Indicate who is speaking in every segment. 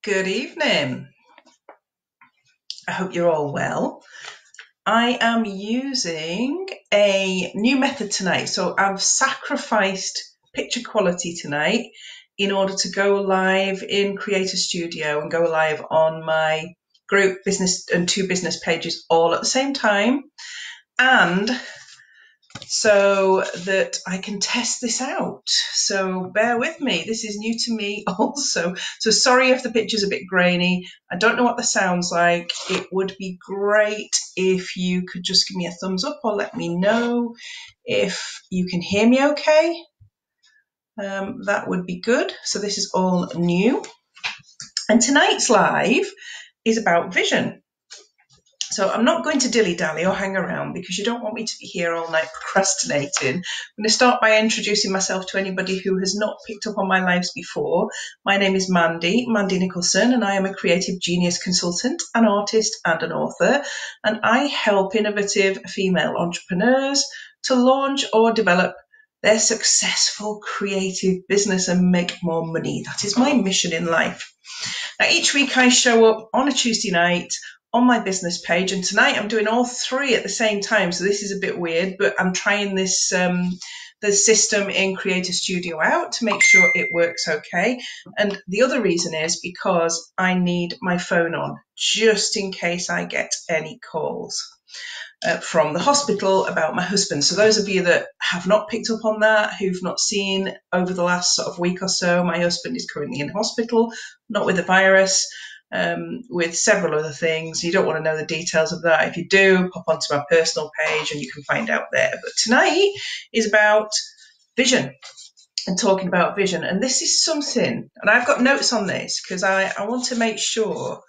Speaker 1: Good evening. I hope you're all well. I am using a new method tonight. So I've sacrificed picture quality tonight in order to go live in Creator Studio and go live on my group business and 2 business pages all at the same time. And so that I can test this out. So bear with me. This is new to me also. So sorry if the picture's a bit grainy. I don't know what the sound's like. It would be great if you could just give me a thumbs up or let me know if you can hear me okay. That would be good. So this is all new. And tonight's live is about vision. So I'm not going to dilly-dally or hang around because you don't want me to be here all night procrastinating. I'm going to start by introducing myself to anybody who has not picked up on my lives before. My name is Mandy Nicholson, and I am a creative genius consultant, an artist and an author. And I help innovative female entrepreneurs to launch or develop their successful creative business and make more money. That is my mission in life. Now, each week I show up on a Tuesday night on my business page, and tonight I'm doing all 3 at the same time, so this is a bit weird, but I'm trying this the system in Creator Studio out to make sure it works okay. And the other reason is because I need my phone on just in case I get any calls from the hospital about my husband. So those of you that have not picked up on that, who've not seen over the last sort of week or so, my husband is currently in hospital, not with the virus, with several other things. You don't want to know the details of that. If you do, pop onto my personal page and you can find out there. But tonight is about vision and talking about vision. And this is something, and I've got notes on this because I want to make sure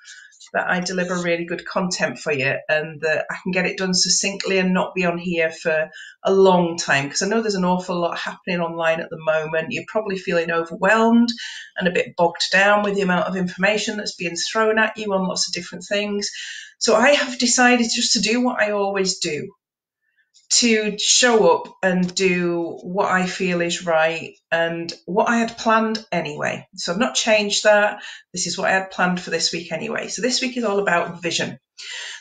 Speaker 1: that I deliver really good content for you and that I can get it done succinctly and not be on here for a long time, because I know there's an awful lot happening online at the moment. You're probably feeling overwhelmed and a bit bogged down with the amount of information that's being thrown at you on lots of different things. So I have decided just to do what I always do, to show up and do what I feel is right and what I had planned anyway. So I've not changed that. This is what I had planned for this week anyway. So this week is all about vision.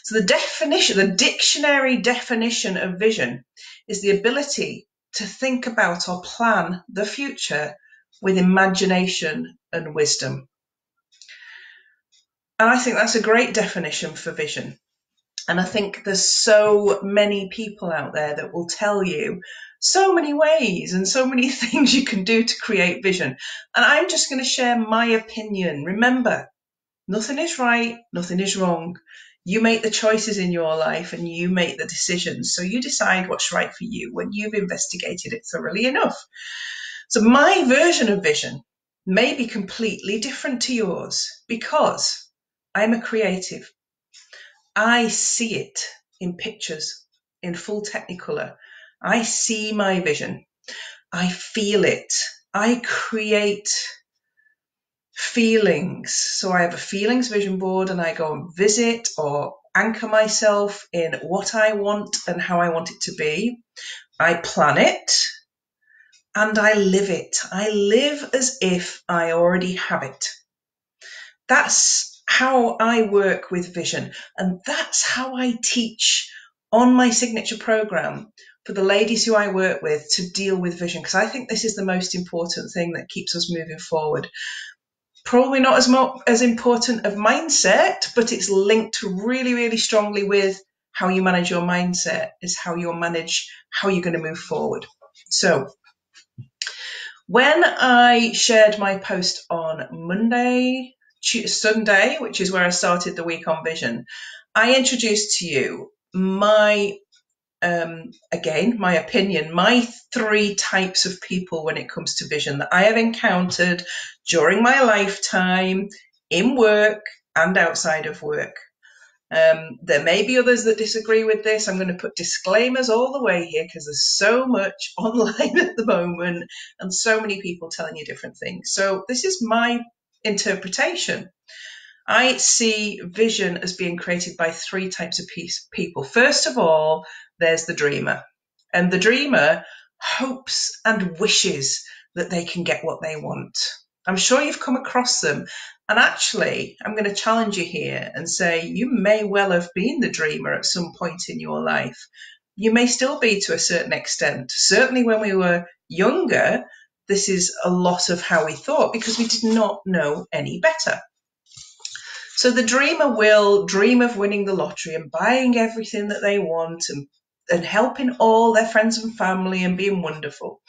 Speaker 1: So the dictionary definition of vision is the ability to think about or plan the future with imagination and wisdom. And I think that's a great definition for vision. And I think there's so many people out there that will tell you so many ways and so many things you can do to create vision. And I'm just going to share my opinion. Remember, nothing is right, nothing is wrong. You make the choices in your life and you make the decisions. So you decide what's right for you when you've investigated it thoroughly enough. So my version of vision may be completely different to yours because I'm a creative. I see it in pictures, in full Technicolor. I see my vision. I feel it. I create feelings. So I have a feelings vision board and I go and visit or anchor myself in what I want and how I want it to be. I plan it and I live it. I live as if I already have it. That's how I work with vision, and that's how I teach on my signature program for the ladies who I work with to deal with vision, because I think this is the most important thing that keeps us moving forward. Probably not as important of mindset, but it's linked really, really strongly with how you manage your mindset is how you'll manage how you're going to move forward. So when I shared my post on Sunday, which is where I started the week on vision, I introduced to you my opinion, my 3 types of people when it comes to vision that I have encountered during my lifetime in work and outside of work. There may be others that disagree with this. I'm going to put disclaimers all the way here because there's so much online at the moment and so many people telling you different things. So this is my interpretation. I see vision as being created by 3 types of people. First of all, there's the dreamer. And the dreamer hopes and wishes that they can get what they want. I'm sure you've come across them. And actually, I'm going to challenge you here and say you may well have been the dreamer at some point in your life. You may still be to a certain extent. Certainly when we were younger, this is a lot of how we thought because we did not know any better. So the dreamer will dream of winning the lottery and buying everything that they want and helping all their friends and family and being wonderful.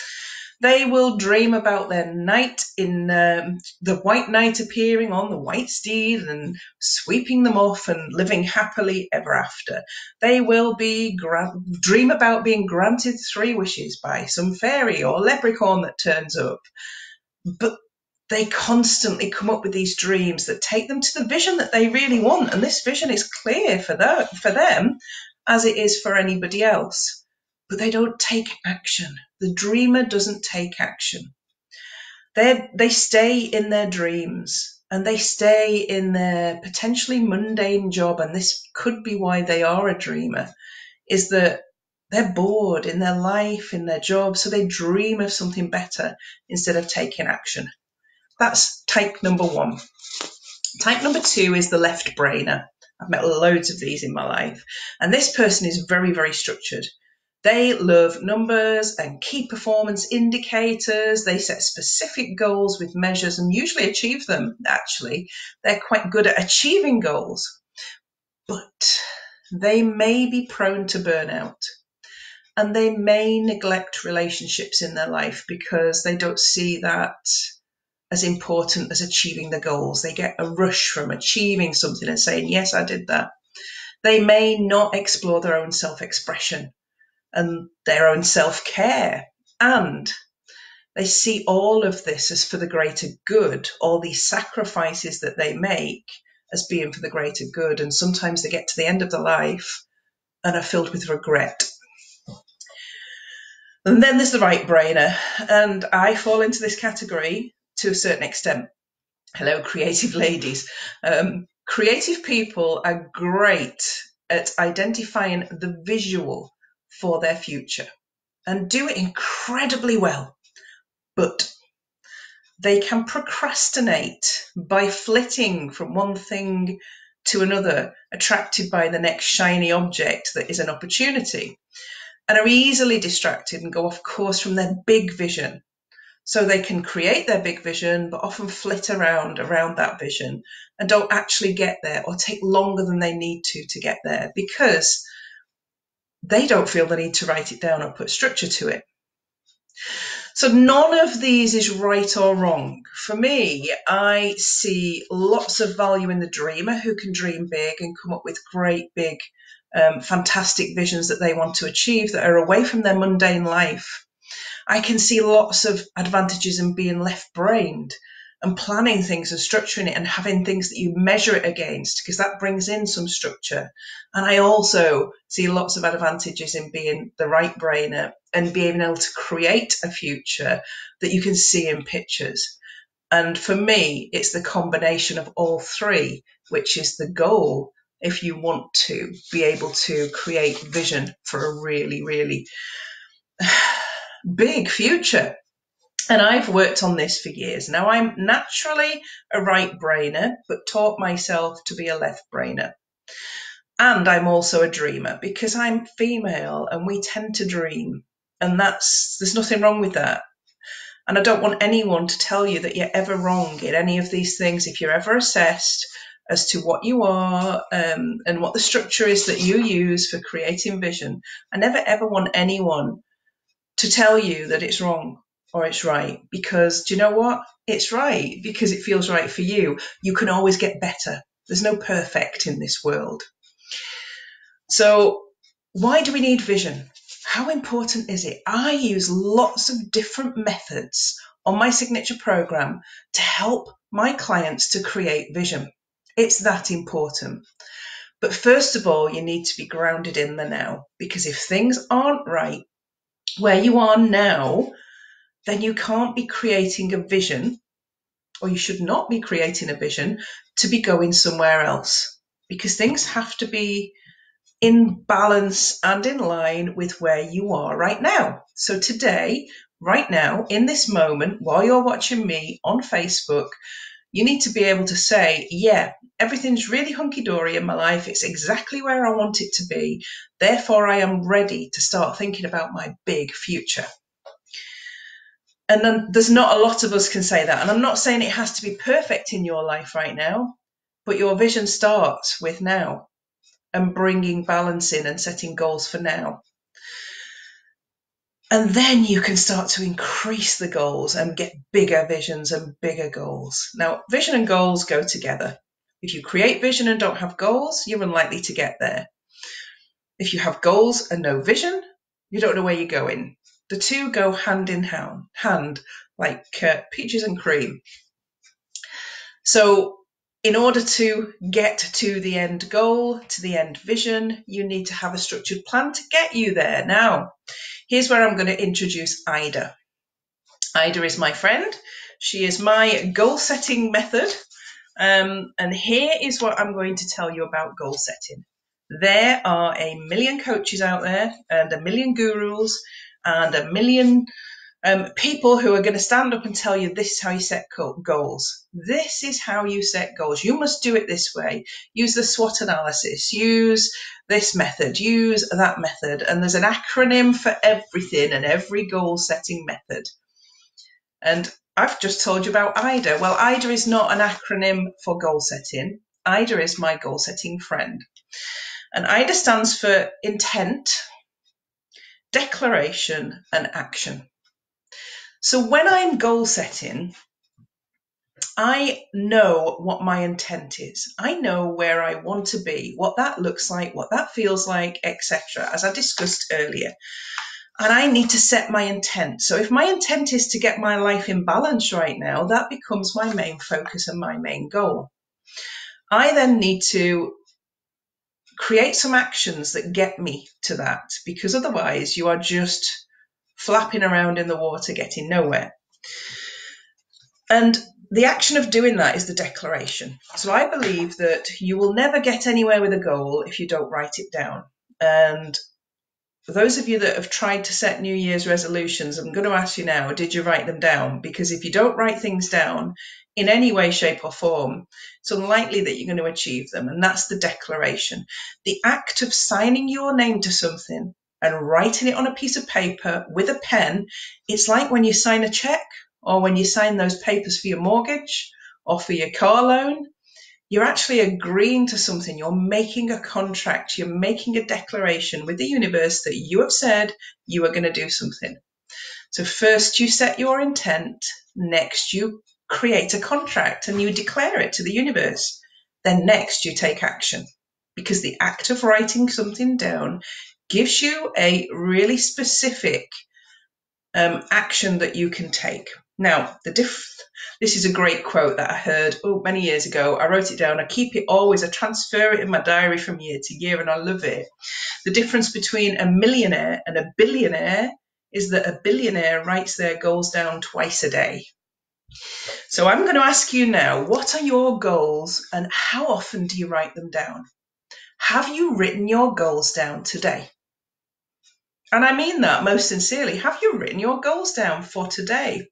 Speaker 1: They will dream about their knight in the white knight appearing on the white steed and sweeping them off and living happily ever after. They will dream about being granted 3 wishes by some fairy or leprechaun that turns up. But they constantly come up with these dreams that take them to the vision that they really want. And this vision is clear for them as it is for anybody else. But they don't take action. The dreamer doesn't take action. They stay in their dreams and they stay in their potentially mundane job. And this could be why they are a dreamer, is that they're bored in their life, in their job. So they dream of something better instead of taking action. That's type number 1. Type number 2 is the left brainer. I've met loads of these in my life. And this person is very, very structured. They love numbers and key performance indicators. They set specific goals with measures and usually achieve them, actually. They're quite good at achieving goals. But they may be prone to burnout. And they may neglect relationships in their life because they don't see that as important as achieving the goals. They get a rush from achieving something and saying, yes, I did that. They may not explore their own self-expression and their own self-care. And they see all of this as for the greater good, all these sacrifices that they make as being for the greater good. And sometimes they get to the end of their life and are filled with regret. And then there's the right brainer. And I fall into this category to a certain extent. Hello, creative ladies. Creative people are great at identifying the visual for their future and do it incredibly well. But they can procrastinate by flitting from one thing to another, attracted by the next shiny object that is an opportunity, and are easily distracted and go off course from their big vision. So they can create their big vision, but often flit around that vision and don't actually get there or take longer than they need to get there because they don't feel the need to write it down or put structure to it. So none of these is right or wrong. For me, I see lots of value in the dreamer who can dream big and come up with great big, fantastic visions that they want to achieve that are away from their mundane life. I can see lots of advantages in being left-brained and planning things and structuring it and having things that you measure it against, because that brings in some structure. And I also see lots of advantages in being the right brainer and being able to create a future that you can see in pictures. And for me, it's the combination of all 3, which is the goal if you want to be able to create vision for a really, really big future. And I've worked on this for years. Now, I'm naturally a right brainer, but taught myself to be a left brainer. And I'm also a dreamer because I'm female and we tend to dream. And there's nothing wrong with that. And I don't want anyone to tell you that you're ever wrong in any of these things. If you're ever assessed as to what you are and what the structure is that you use for creating vision, I never ever want anyone to tell you that it's wrong or it's right, because do you know what? It's right because it feels right for you. You can always get better. There's no perfect in this world. So why do we need vision? How important is it? I use lots of different methods on my signature program to help my clients to create vision. It's that important. But first of all, you need to be grounded in the now, because if things aren't right where you are now, then you can't be creating a vision, or you should not be creating a vision to be going somewhere else, because things have to be in balance and in line with where you are right now. So today right now, in this moment, while you're watching me on Facebook, you need to be able to say, yeah, everything's really hunky-dory in my life. It's exactly where I want it to be. Therefore, I am ready to start thinking about my big future. And then there's not a lot of us can say that. And I'm not saying it has to be perfect in your life right now, but your vision starts with now and bringing balance in and setting goals for now. And then you can start to increase the goals and get bigger visions and bigger goals. Now, vision and goals go together. If you create vision and don't have goals, you're unlikely to get there. If you have goals and no vision, you don't know where you're going. The two go hand in hand like peaches and cream. So in order to get to the end goal, to the end vision, you need to have a structured plan to get you there. Now, here's where I'm going to introduce Ida. Ida is my friend. She is my goal setting method. And here is what I'm going to tell you about goal setting. There are a million coaches out there and a million gurus and a million people who are going to stand up and tell you this is how you set goals. This is how you set goals. You must do it this way. Use the SWOT analysis. Use this method. Use that method. And there's an acronym for everything and every goal setting method. And I've just told you about IDA. Well, IDA is not an acronym for goal setting. IDA is my goal setting friend. And IDA stands for intent, declaration, and action. So when I'm goal setting, I know what my intent is. I know where I want to be, what that looks like, what that feels like, etc., as I discussed earlier. And I need to set my intent. So if my intent is to get my life in balance right now, that becomes my main focus and my main goal. I then need to create some actions that get me to that, because otherwise you are just flapping around in the water, getting nowhere. And the action of doing that is the declaration. So I believe that you will never get anywhere with a goal if you don't write it down. And for those of you that have tried to set New Year's resolutions, I'm going to ask you now, did you write them down? Because if you don't write things down in any way, shape or form, it's unlikely that you're going to achieve them. And that's the declaration. The act of signing your name to something and writing it on a piece of paper with a pen, it's like when you sign a check or when you sign those papers for your mortgage or for your car loan. You're actually agreeing to something. You're making a contract. You're making a declaration with the universe that you have said you are going to do something. So first you set your intent. Next you create a contract and you declare it to the universe. Then next you take action, because the act of writing something down gives you a really specific action that you can take. Now, this is a great quote that I heard many years ago. I wrote it down. I keep it always. I transfer it in my diary from year to year, and I love it. The difference between a millionaire and a billionaire is that a billionaire writes their goals down twice a day. So I'm going to ask you now, what are your goals and how often do you write them down? Have you written your goals down today? And I mean that most sincerely. Have you written your goals down for today?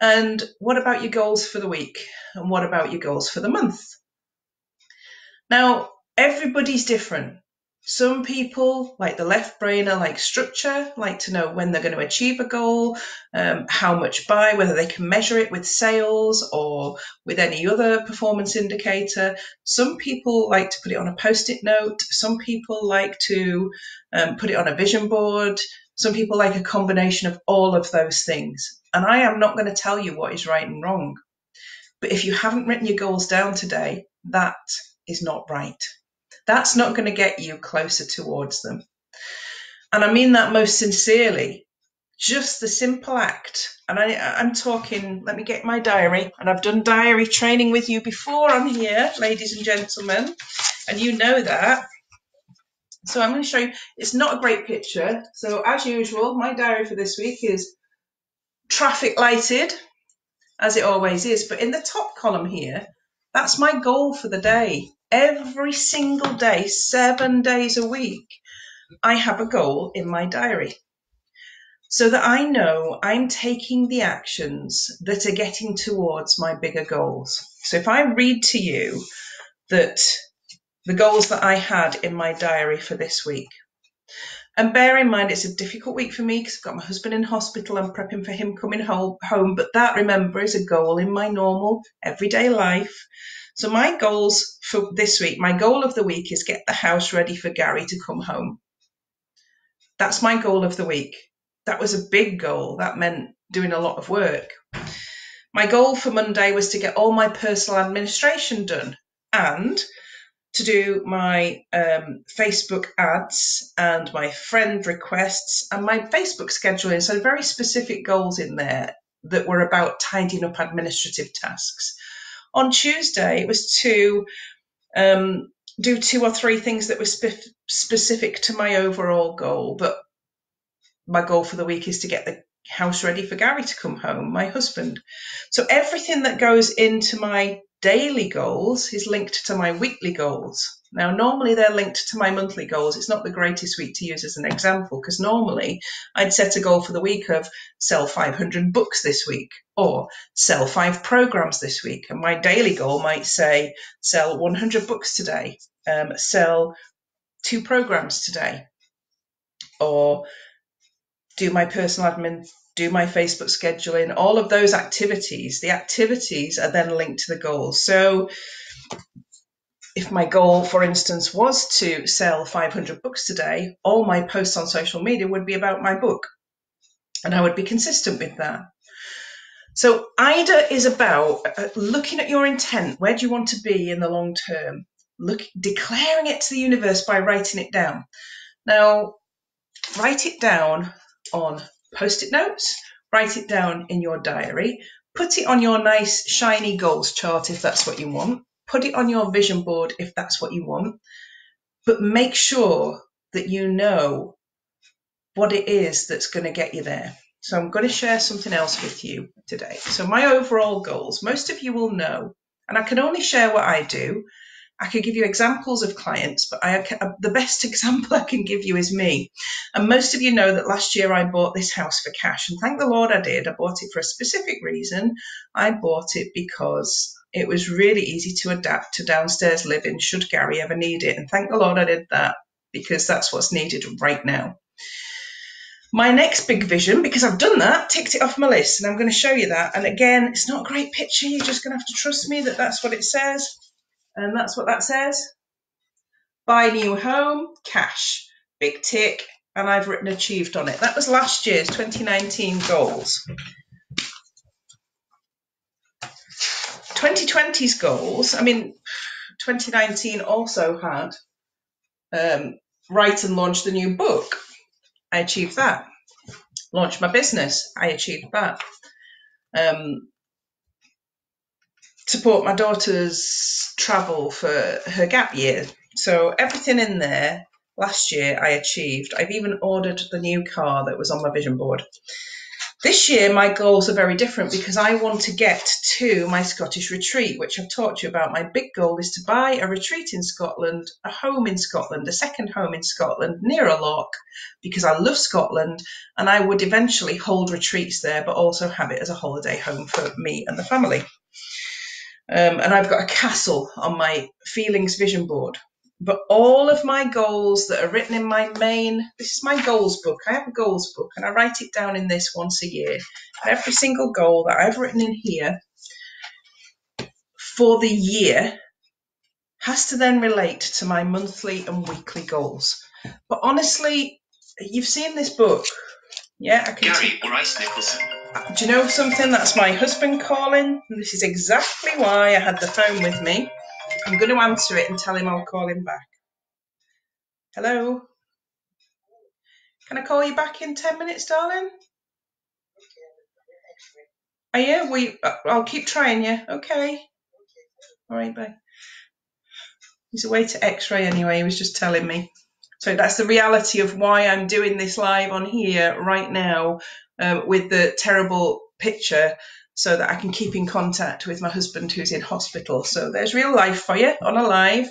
Speaker 1: And what about your goals for the week? And what about your goals for the month? Now, everybody's different. Some people, like the left brainer, like structure, like to know when they're going to achieve a goal, how much by, whether they can measure it with sales or with any other performance indicator. Some people like to put it on a post-it note. Some people like to put it on a vision board. Some people like a combination of all of those things. And I am not going to tell you what is right and wrong. But if you haven't written your goals down today, that is not right. That's not going to get you closer towards them. And I mean that most sincerely. Just the simple act. And I'm talking, let me get my diary. And I've done diary training with you before on here, ladies and gentlemen. And you know that. So I'm going to show you, it's not a great picture. So as usual, my diary for this week is traffic lighted, as it always is. But in the top column here, that's my goal for the day. Every single day, 7 days a week, I have a goal in my diary. so that I know I'm taking the actions that are getting towards my bigger goals. So if I read to you that the goals that I had in my diary for this week, and bear in mind, it's a difficult week for me because I've got my husband in hospital. I'm prepping for him coming home. But that, remember, is a goal in my normal everyday life. So my goals for this week, my goal of the week is get the house ready for Gary to come home. That's my goal of the week. That was a big goal. That meant doing a lot of work. My goal for Monday was to get all my personal administration done and to do my Facebook ads and my friend requests and my Facebook scheduling. So very specific goals in there that were about tidying up administrative tasks. On Tuesday, it was to do 2 or 3 things that were specific to my overall goal. But my goal for the week is to get the house ready for Gary to come home, my husband. So everything that goes into my daily goals is linked to my weekly goals. Now, normally they're linked to my monthly goals. It's not the greatest week to use as an example because normally I'd set a goal for the week of sell 500 books this week or sell 5 programs this week. And my daily goal might say sell 100 books today, sell 2 programs today, or do my personal admin, do my Facebook scheduling, all of those activities. The activities are then linked to the goals. So if my goal, for instance, was to sell 500 books today, all my posts on social media would be about my book. And I would be consistent with that. So IDA is about looking at your intent. Where do you want to be in the long term? Declaring it to the universe by writing it down. Now, write it down on Post-it notes, write it down in your diary, put it on your nice shiny goals chart if that's what you want, put it on your vision board if that's what you want, but make sure that you know what it is that's going to get you there. So I'm going to share something else with you today. So my overall goals, most of you will know, and I can only share what I do. I could give you examples of clients, but the best example I can give you is me. And most of you know that last year I bought this house for cash, and thank the Lord I did. I bought it for a specific reason. I bought it because it was really easy to adapt to downstairs living should Gary ever need it. And thank the Lord I did that because that's what's needed right now. My next big vision, because I've done that, ticked it off my list, and I'm going to show you that. And again, it's not a great picture. You're just going to have to trust me that that's what it says. And that's what that says. Buy new home, cash, big tick, and I've written achieved on it. That was last year's 2019 goals. 2020's goals, 2019 also had write and launch the new book. I achieved that. Launch my business. I achieved that. Support my daughter's travel for her gap year. So everything in there last year I achieved. I've even ordered the new car that was on my vision board. This year my goals are very different because I want to get to my Scottish retreat, which I've talked to you about. My big goal is to buy a retreat in Scotland, a home in Scotland, a second home in Scotland near a loch because I love Scotland and I would eventually hold retreats there but also have it as a holiday home for me and the family. And I've got a castle on my feelings vision board. But all of my goals that are written in this is my goals book. I have a goals book and I write it down in this once a year. And every single goal that I've written in here for the year has to then relate to my monthly and weekly goals. But honestly, you've seen this book. Yeah, I can. Gary Bryce Nicholson. Do you know something? That's my husband calling. And this is exactly why I had the phone with me. I'm going to answer it and tell him I'll call him back. Hello? Can I call you back in 10 minutes, darling? Are you? I'll keep trying you. Okay. All right, bye. He's away to X-ray anyway. He was just telling me. So that's the reality of why I'm doing this live on here right now with the terrible picture so that I can keep in contact with my husband who's in hospital. So there's real life for you on a live.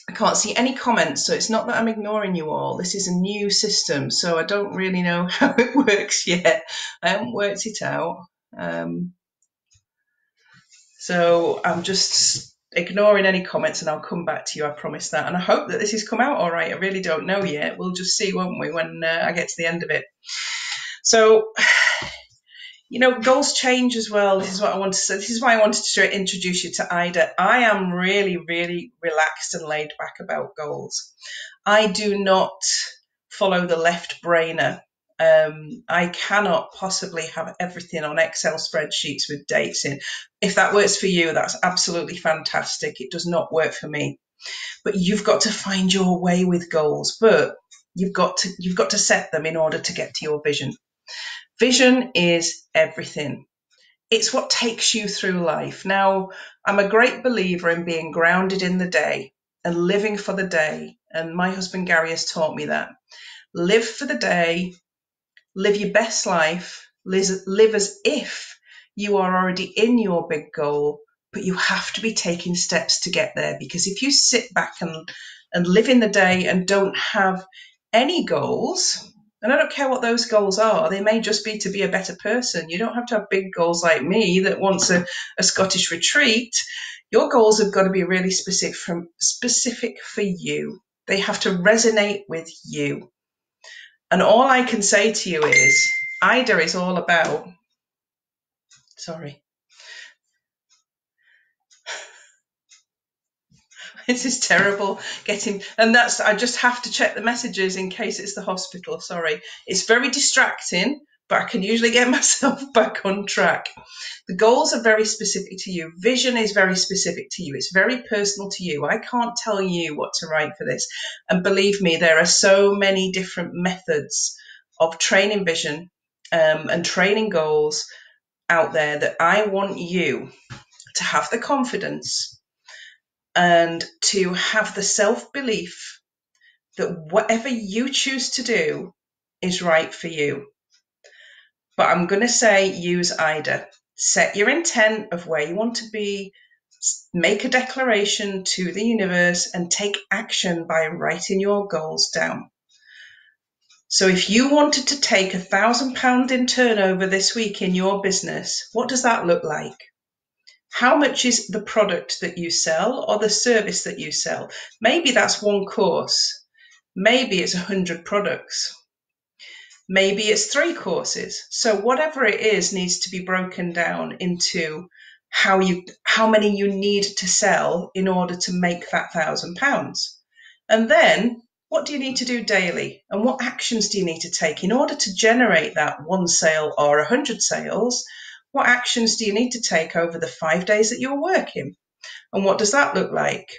Speaker 1: I can't see any comments, so it's not that I'm ignoring you all. This is a new system, so I don't really know how it works yet. I haven't worked it out. So I'm just ignoring any comments and I'll come back to you, I promise that. And I hope that this has come out all right. I really don't know yet. We'll just see, won't we, when I get to the end of it. So, you know, goals change as well. This is what I want to say. This is why I wanted to introduce you to Ida. I am really, really relaxed and laid back about goals. I do not follow the left brainer. I cannot possibly have everything on Excel spreadsheets with dates in. If that works for you, that's absolutely fantastic. It does not work for me. But you've got to find your way with goals, but you've got to set them in order to get to your vision. Vision is everything. It's what takes you through life. Now, I'm a great believer in being grounded in the day and living for the day. And my husband Gary has taught me that. Live for the day, live your best life, live as if you are already in your big goal, but you have to be taking steps to get there. Because if you sit back and live in the day and don't have any goals, and I don't care what those goals are, they may just be to be a better person. You don't have to have big goals like me that wants a Scottish retreat. Your goals have got to be really specific for you. They have to resonate with you. And all I can say to you is, Ida is all about, sorry, this is terrible and I just have to check the messages in case it's the hospital, sorry. It's very distracting, but I can usually get myself back on track. The goals are very specific to you. Vision is very specific to you. It's very personal to you. I can't tell you what to write for this. And believe me, there are so many different methods of training vision and training goals out there that I want you to have the confidence and to have the self-belief that whatever you choose to do is right for you. But I'm going to say use Ida. Set your intent of where you want to be, make a declaration to the universe, and take action by writing your goals down. So if you wanted to take £1,000 in turnover this week in your business, what does that look like? How much is the product that you sell or the service that you sell? Maybe that's one course. Maybe it's 100 products. Maybe it's 3 courses. So whatever it is needs to be broken down into how many you need to sell in order to make that £1,000. And then what do you need to do daily? And what actions do you need to take in order to generate that 1 sale or 100 sales? What actions do you need to take over the 5 days that you're working? And what does that look like?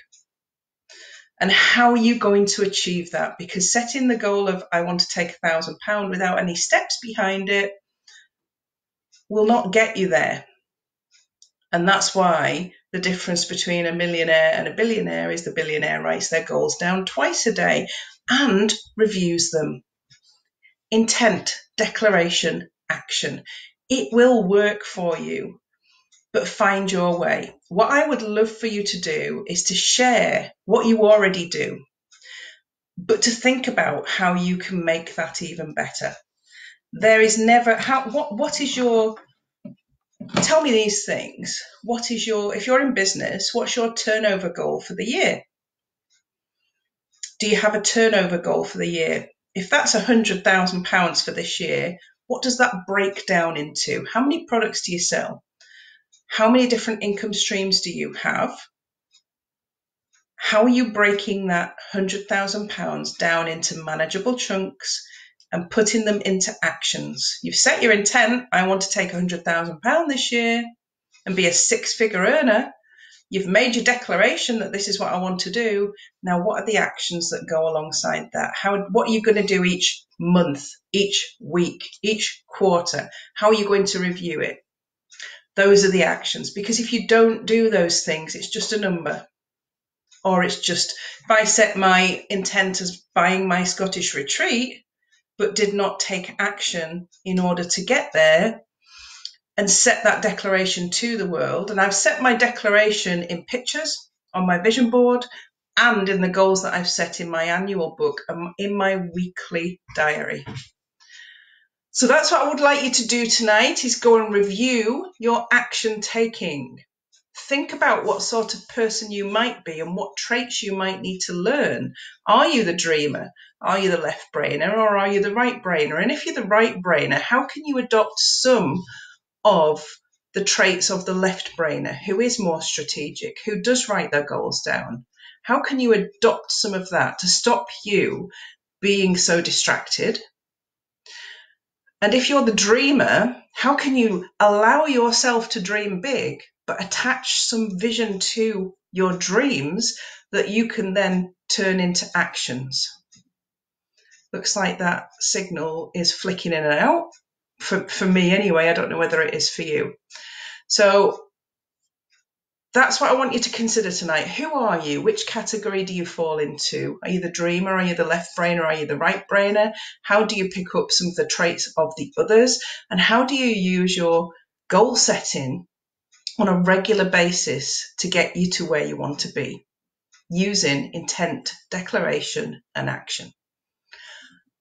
Speaker 1: And how are you going to achieve that? Because setting the goal of I want to take £1,000 without any steps behind it will not get you there. And that's why the difference between a millionaire and a billionaire is the billionaire writes their goals down twice a day and reviews them. Intent, declaration, action. It will work for you, but find your way. What I would love for you to do is to share what you already do, but to think about how you can make that even better. There is never, what is your, tell me these things. What is if you're in business, what's your turnover goal for the year? Do you have a turnover goal for the year? If that's £100,000 for this year, what does that break down into? How many products do you sell? How many different income streams do you have? How are you breaking that £100,000 down into manageable chunks and putting them into actions? You've set your intent, I want to take £100,000 this year and be a 6-figure earner. You've made your declaration that this is what I want to do. Now, what are the actions that go alongside that? What are you going to do each month, each week, each quarter? How are you going to review it? Those are the actions. Because if you don't do those things, it's just a number. Or it's just, if I set my intent as buying my Scottish retreat, but did not take action in order to get there, and set that declaration to the world. And I've set my declaration in pictures on my vision board. and in the goals that I've set in my annual book and in my weekly diary. So that's what I would like you to do tonight, is go and review your action taking. Think about what sort of person you might be and what traits you might need to learn. Are you the dreamer? Are you the left brainer, or are you the right brainer? And if you're the right brainer, how can you adopt some of the traits of the left brainer, who is more strategic, who does write their goals down? How can you adopt some of that to stop you being so distracted? And if you're the dreamer, how can you allow yourself to dream big, but attach some vision to your dreams that you can then turn into actions? Looks like that signal is flicking in and out. For me anyway, I don't know whether it is for you. So that's what I want you to consider tonight. Who are you? Which category do you fall into? Are you the dreamer? Are you the left brainer? Are you the right brainer? How do you pick up some of the traits of the others? And how do you use your goal setting on a regular basis to get you to where you want to be, using intent, declaration, and action?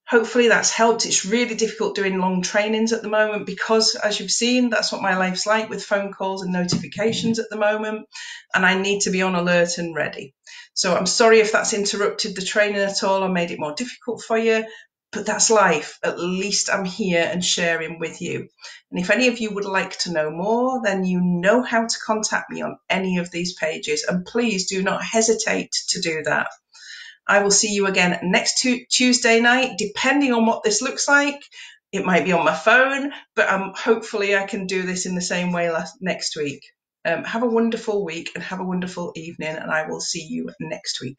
Speaker 1: Hopefully that's helped. It's really difficult doing long trainings at the moment because, as you've seen, that's what my life's like with phone calls and notifications at the moment, and I need to be on alert and ready. So I'm sorry if that's interrupted the training at all or made it more difficult for you, but that's life. At least I'm here and sharing with you. And if any of you would like to know more, then you know how to contact me on any of these pages, and please do not hesitate to do that. I will see you again next Tuesday night, depending on what this looks like. It might be on my phone, but hopefully I can do this in the same way next week. Have a wonderful week and have a wonderful evening, and I will see you next week.